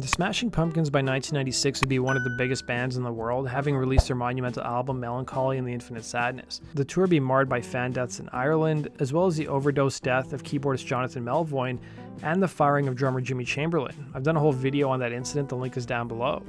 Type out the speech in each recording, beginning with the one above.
The Smashing Pumpkins by 1996 would be one of the biggest bands in the world, having released their monumental album Melancholy and the Infinite Sadness. The tour would be marred by fan deaths in Ireland, as well as the overdose death of keyboardist Johnathan melvoin and the firing of drummer Jimmy Chamberlin. I've done a whole video on that incident, the link is down below.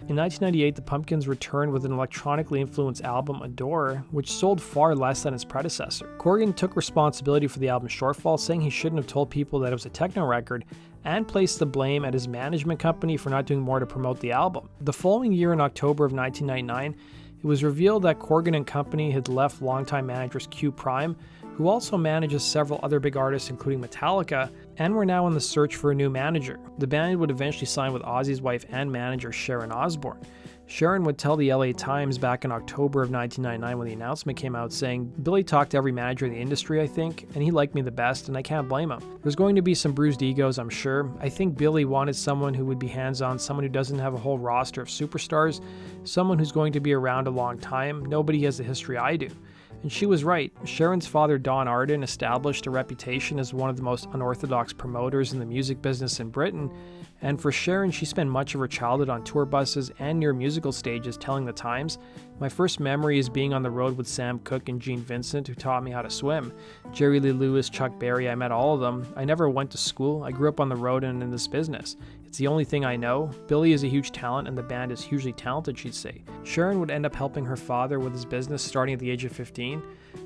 In 1998, the Pumpkins returned with an electronically influenced album, Adore, which sold far less than its predecessor. Corgan took responsibility for the album's shortfall, saying he shouldn't have told people that it was a techno record, and placed the blame at his management company for not doing more to promote the album. The following year, in October of 1999, it was revealed that Corgan and company had left longtime managers Q Prime, who also manages several other big artists including Metallica, and were now in the search for a new manager. The band would eventually sign with Ozzy's wife and manager Sharon Osbourne. Sharon would tell the LA Times back in October of 1999 when the announcement came out, saying, "Billy talked to every manager in the industry, I think, and he liked me the best, and I can't blame him. There's going to be some bruised egos, I'm sure. I think Billy wanted someone who would be hands-on, someone who doesn't have a whole roster of superstars, someone who's going to be around a long time. Nobody has the history I do." And she was right. Sharon's father, Don Arden, established a reputation as one of the most unorthodox promoters in the music business in Britain, and for Sharon, she spent much of her childhood on tour buses and near musical stages, telling the Times, "My first memory is being on the road with Sam Cooke and Gene Vincent, who taught me how to swim. Jerry Lee Lewis, Chuck Berry, I met all of them. I never went to school. I grew up on the road and in this business. It's the only thing I know. Billy is a huge talent and the band is hugely talented," she'd say. Sharon would end up helping her father with his business starting at the age of 15,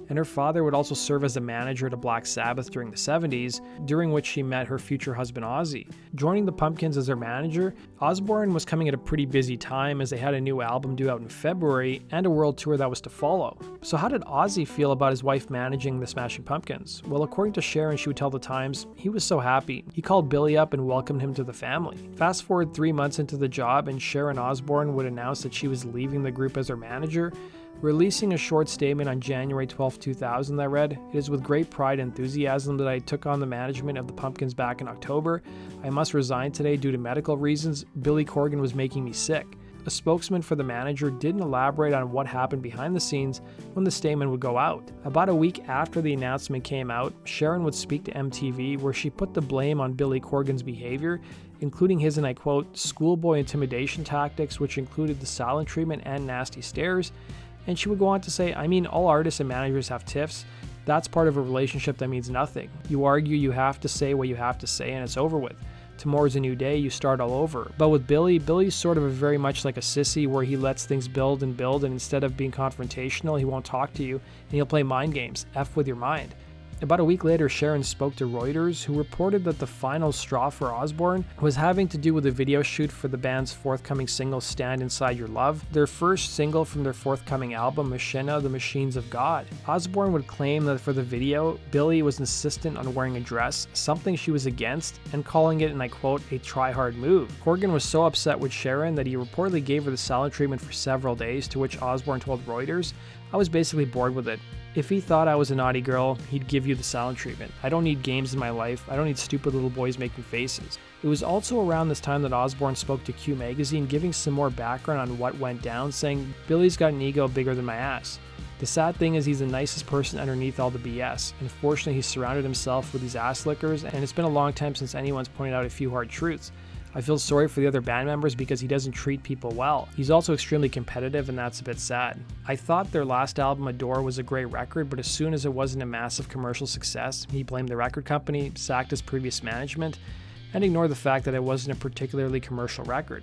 and her father would also serve as a manager to Black Sabbath during the 70s, during which she met her future husband Ozzy. Joining the Pumpkins as their manager, Osbourne was coming at a pretty busy time as they had a new album due out in February and a world tour that was to follow. So how did Ozzy feel about his wife managing the Smashing Pumpkins? Well, according to Sharon, she would tell the Times, "He was so happy. He called Billy up and welcomed him to the family." Fast forward 3 months into the job, and Sharon Osbourne would announce that she was leaving the group as her manager, releasing a short statement on January 12, 2000 that read, "It is with great pride and enthusiasm that I took on the management of the Pumpkins back in October. I must resign today due to medical reasons. Billy Corgan was making me sick." A spokesman for the manager didn't elaborate on what happened behind the scenes when the statement would go out. About a week after the announcement came out, Sharon would speak to MTV, where she put the blame on Billy Corgan's behavior, including his, and I quote, "schoolboy intimidation tactics, which included the silent treatment and nasty stares." And she would go on to say, "I mean, all artists and managers have tiffs. That's part of a relationship that means nothing. You argue, you have to say what you have to say, and it's over with. Tomorrow's a new day, you start all over." But with Billy's sort of very much like a sissy, where he lets things build, and instead of being confrontational, he won't talk to you, and he'll play mind games. F with your mind. About a week later, Sharon spoke to Reuters, who reported that the final straw for Osbourne was having to do with a video shoot for the band's forthcoming single, Stand Inside Your Love, their first single from their forthcoming album, Machina, The Machines of God. Osbourne would claim that for the video, Billy was insistent on wearing a dress, something she was against, and calling it, and I quote, "a try-hard move." Corgan was so upset with Sharon that he reportedly gave her the silent treatment for several days, to which Osbourne told Reuters, "I was basically bored with it. If he thought I was a naughty girl, he'd give you the silent treatment. I don't need games in my life. I don't need stupid little boys making faces." It was also around this time that Osbourne spoke to Q Magazine, giving some more background on what went down, saying, "Billy's got an ego bigger than my ass. The sad thing is he's the nicest person underneath all the BS. Unfortunately, he's surrounded himself with these ass lickers, and it's been a long time since anyone's pointed out a few hard truths. I feel sorry for the other band members because he doesn't treat people well. He's also extremely competitive, and that's a bit sad. I thought their last album, Adore, was a great record, but as soon as it wasn't a massive commercial success, he blamed the record company, sacked his previous management, and ignored the fact that it wasn't a particularly commercial record."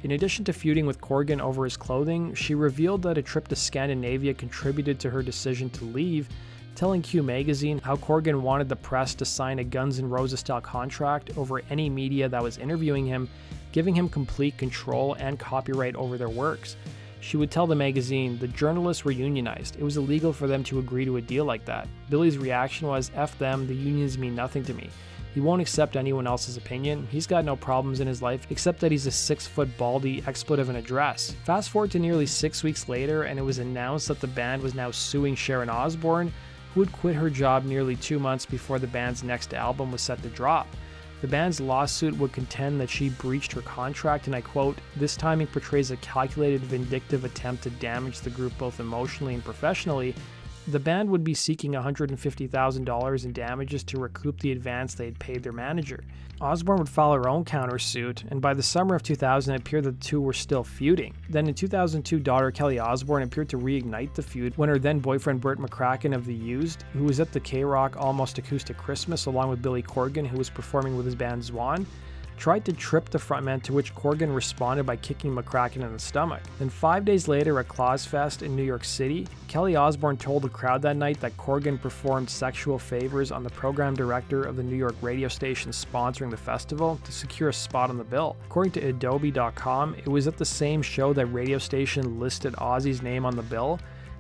In addition to feuding with Corgan over his clothing, she revealed that a trip to Scandinavia contributed to her decision to leave, telling Q Magazine how Corgan wanted the press to sign a Guns N' Roses-style contract over any media that was interviewing him, giving him complete control and copyright over their works. She would tell the magazine, "The journalists were unionized. It was illegal for them to agree to a deal like that." Billy's reaction was, "F them, the unions mean nothing to me. He won't accept anyone else's opinion. He's got no problems in his life, except that he's a 6-foot baldy expletive in a dress." Fast forward to nearly 6 weeks later, and it was announced that the band was now suing Sharon Osbourne, who would quit her job nearly 2 months before the band's next album was set to drop. The band's lawsuit would contend that she breached her contract, and I quote, "This timing portrays a calculated, vindictive attempt to damage the group both emotionally and professionally, The band would be seeking $150,000 in damages to recoup the advance they had paid their manager. Osbourne would file her own countersuit, and by the summer of 2000 it appeared that the two were still feuding. Then in 2002, daughter Kelly Osbourne appeared to reignite the feud when her then boyfriend Burt McCracken of The Used, who was at the K-Rock Almost Acoustic Christmas along with Billy Corgan, who was performing with his band Zwan, tried to trip the frontman, to which Corgan responded by kicking McCracken in the stomach. Then 5 days later at Claus Fest in New York City, Kelly Osbourne told the crowd that night that Corgan performed sexual favors on the program director of the New York radio station sponsoring the festival to secure a spot on the bill. According to Adobe.com, it was at the same show that radio station listed Ozzy's name on the bill,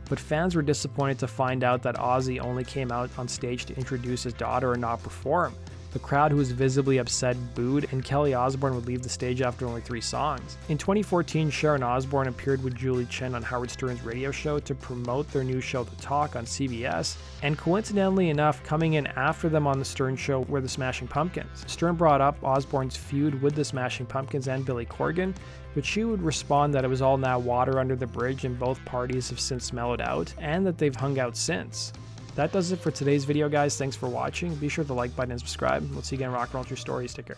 but fans were disappointed to find out that Ozzy only came out on stage to introduce his daughter and not perform. The crowd, who was visibly upset, booed, and Kelly Osbourne would leave the stage after only 3 songs. In 2014, Sharon Osbourne appeared with Julie Chen on Howard Stern's radio show to promote their new show The Talk on CBS, and coincidentally enough, coming in after them on the Stern show were the Smashing Pumpkins. Stern brought up Osbourne's feud with the Smashing Pumpkins and Billy Corgan, but she would respond that it was all now water under the bridge and both parties have since mellowed out, and that they've hung out since. That does it for today's video, guys. Thanks for watching. Be sure to like button and subscribe. We'll see you again in Rock and Roll True Stories. Take care.